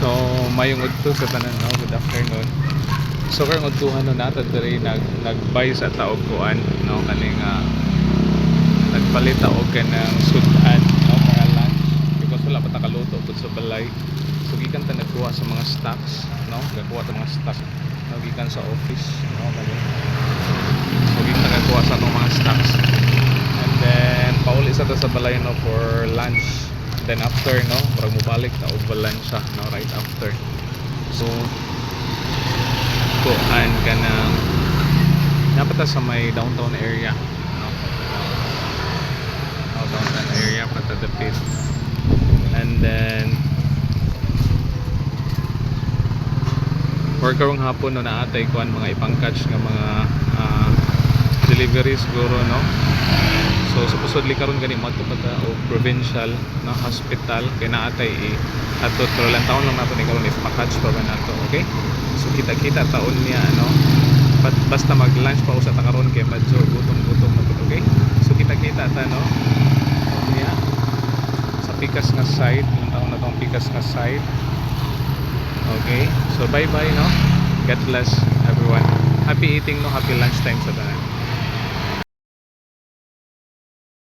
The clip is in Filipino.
So mayong udto sa tanan, no? Good afternoon. So karong udtuhan no nato diri nag-buy sa taog kuan, no, kaning nagpalit og kanang sudan, no, para lunch because wala pa ta kaluto pud sa balay. So gikan ta nagkuha sa mga stocks, no, nagkuha ta mga stocks, no, gikan sa office, no, kani. So gikan ta nagkuha sa atong mga stocks and then pauli sa ta sa balay, no, for lunch. Then after, no, murag mobalik ta og balansya, no, right after. So kuan kanang napata sa may downtown area, no, downtown area patadapit. And then or karong hapon no naatay kuan mga ipang-catch nga mga delivery siguro, no. So supposedly karon gani matupata o provincial na hospital kay naatay ato pero lang taon lang nato ni karon if makatch pa ba nato, okay? So kita-kita taon niya, no. Basta mag-lunch pa usa ta karon kay medyo gutom-gutom na pud, okay? So kita-kita ta, no. Niya sa pikas nga side, yung taon na tong pikas nga side. Okay? So bye-bye, no. God bless everyone. Happy eating, no. Happy lunchtime sa tanan.